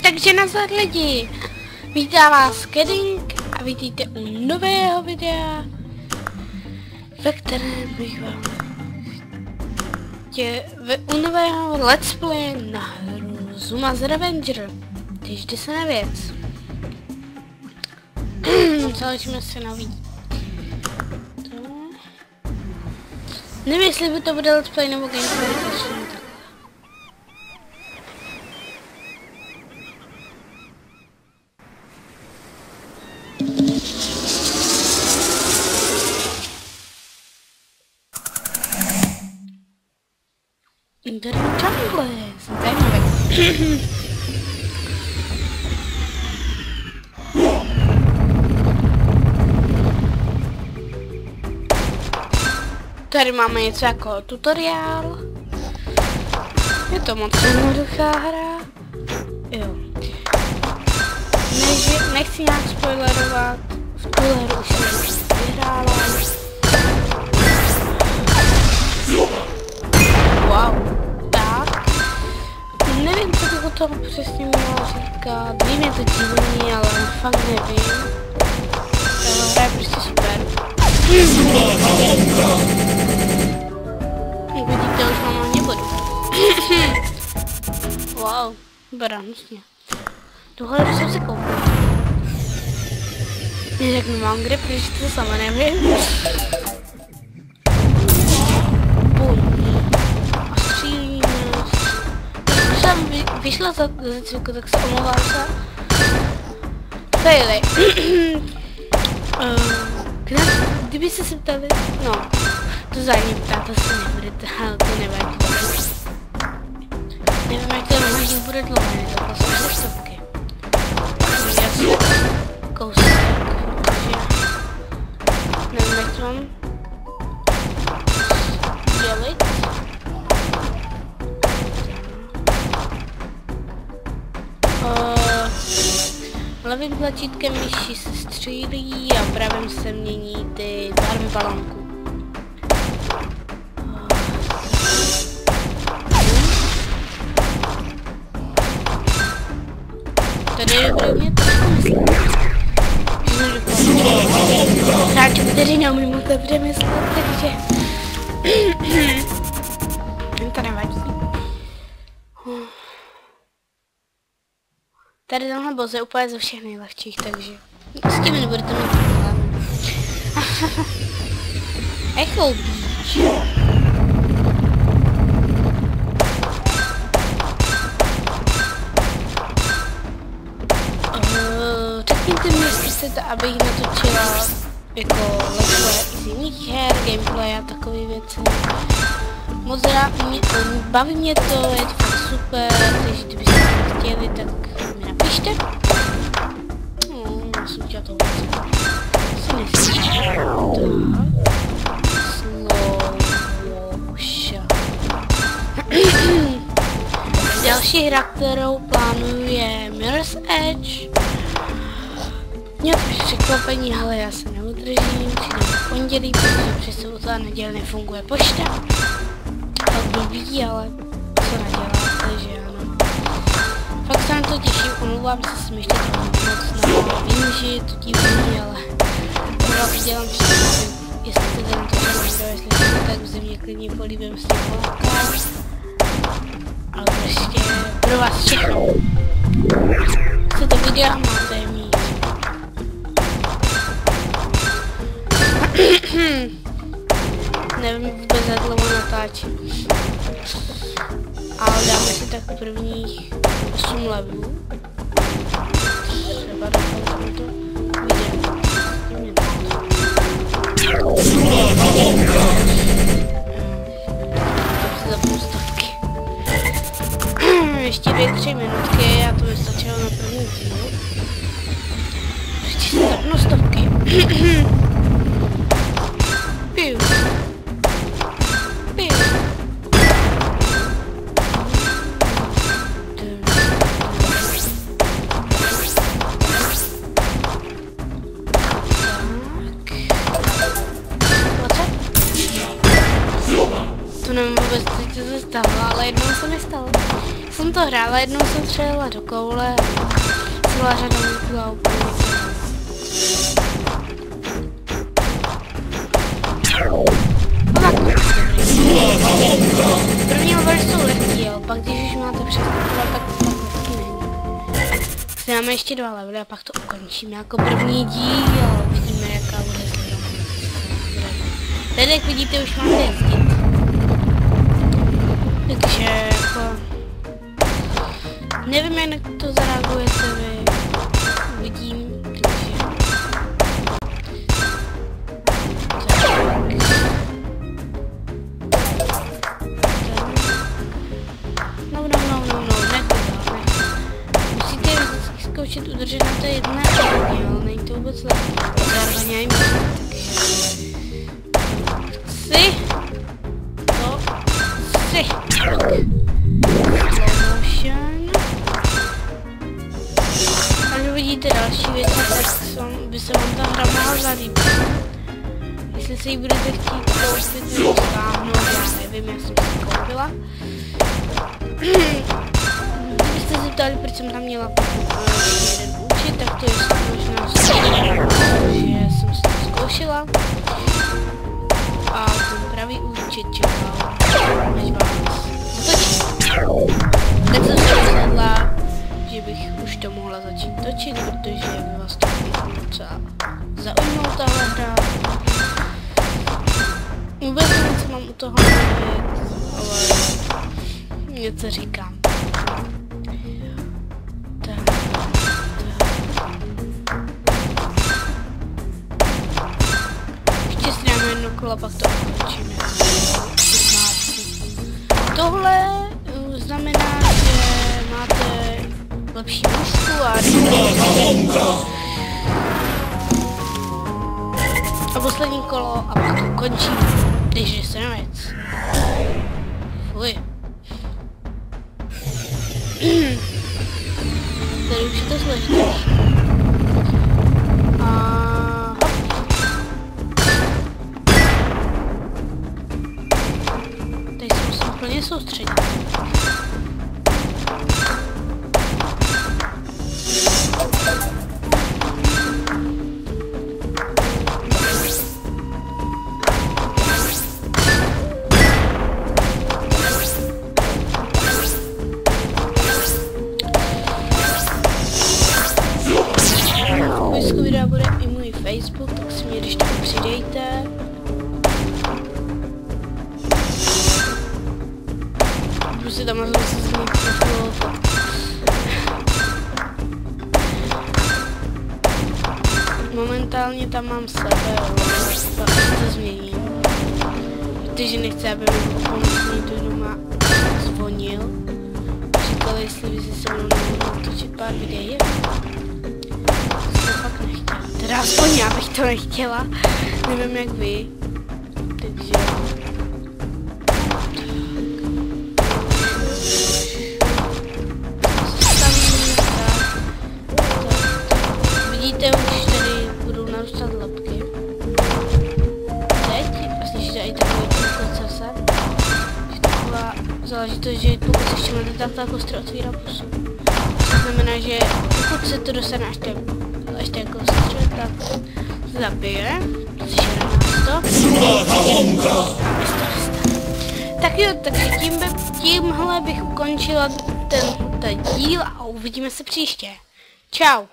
Takže nazdar lidi, vítá vás Kedding a vítejte u nového videa, ve kterém bych vám u nového let's play na hru Zuma's Revenger. Teď jde se na věc. Založíme se nový. Nevím, jestli by to bude let's play nebo gameplay, tak. Tady jungle, jsem zajímavý. Tady máme něco jako tutoriál. Je to moc jednoduchá hra. Jo. Nechci nějak spoilerovat. V tuhle hru už jsem vyhrála. Wow. Tak. Nevím, co bych o tom přesně měla říkat. Vím, je to divný, ale fakt nevím. Tahle hra je prostě super. Jak vidíte, už mám hodně bodů. Wow, dobrá, hnusně. Tuhle hru jsem si koupil. Jak nemám kde, protože to sama nevím. A střílíme. Když jsem vyšla za cviku, tak se omlouvám se. Faily. Kdyby se ptali, no, to zájemně ptát, to se nebudete, ale to nevadí. Nevím, jak ten hodin bude dlouhý, to jsou 6 stovky. Já si kousek, protože nevím, jak to mám dělit. Levým tlačítkem myši se střílí a pravým se mění ty barvy balónku. Tady je dobrý, trošku myslím. Hráči, kteří neumím otevře myslet, takže... to nevadí. Tady tenhle boss je úplně ze všech nejlehčích, takže s tím nebudete mít problém. Echo Beach. Řekněte mi, jestli chcete, abych natočila jako let's play z jiných her, gameplay a takové věci. Moc rád, baví mě to, je to fakt super, takže kdybyste to chtěli, tak napište. Já jsem chtěla toho se neslyším. Další hra, kterou plánuju, je Mirror's Edge. Měl to být překvapení, ale já se neudržím. Přijdem v pondělí, protože přes sobotu a neděli nefunguje pošta. Tak blbý, ale co nedělá, takže ano. Fakt se na to těším, omlouvám se, jsem ještě tam moc na vím, že je to divný, ale to dělám všechno, jestli chcete na to video, jestli chcete, tak se mě klidně políbím s tím volkám. Ale prostě pro vás všechno. Chcete videa, máte je mít. Nevím vůbec, jak dlouho natáčím. Ale dáme si tak prvních 8 levelů. Třeba dokonce to vyjde. Zapnu stovky. Ještě 2-3 minutky a to by stačilo na první díl. Ještě si zapnu stovky. Piu. To nevím vůbec, co se nestalo, ale jednou se mi stalo. Jsem to hrála, jednou jsem střelila do koule a celá řada mi byla úplně první level jsou lehký, jo. Pak když už máte přeskakovat, tak lehký není. Si máme ještě 2 levely a pak to ukončíme jako první díl. Vidíme, jaká bude zrovna. Tady, jak vidíte, už máte jezdit. Takže jako... Nevím, jak to zareagujete vy. Uvidím, takže... No, nekudal. Musíte vždycky zkoušet udržet na té jedné úrovni, ale není to vůbec lehké. Zároveň já jim chci. Až uvidíte další věci, tak by se vám ta hra mohla zalíbit. Jestli si ji budete chtít koupit nebo stáhnout, já nevím, já jsem si koupila. Kdybyste se ptali, proč jsem tam měla jeden účet, tak to je možná, že jsem si to zkoušela. A ten pravý účet čekal, než vás zatočí. Tak jsem se rozhodla, že bych už to mohla začít točit, protože by vás to docela zaujmout tahle hra. Vůbec nevím, co mám u toho mluvit, ale něco říkám. Ještě si dáme jedno kolo, pak to ukončíme. Tohle znamená, že máte lepší mužku a poslední kolo a pak to končí, když se nevec. Fuj. Tady už je to složitější. Tady se musím úplně soustředit. Popisku videa bude i můj Facebook, tak si mě když tam přidejte. Prostě tam mám zase z mých profilů. Momentálně tam mám sebe, pak to změním. Protože nechci, aby mi pomocný tu doma zvonil. Říkal, jestli by si se mnou nemohl točit pár videí. To fakt nechtěla. Teda aspoň já bych to nechtěla. Nevím jak vy. Takže... Vidíte, už tady budou narůstat lepky. Teď, a slyšíte i takový koncese. Taková záležitost, že pokud se ještě máte tak kostra otvírá pusu. To znamená, že pokud se to dostane až té kostře, tak se zabije. Tak jo, takže tímhle bych ukončila ten díl a uvidíme se příště. Čau.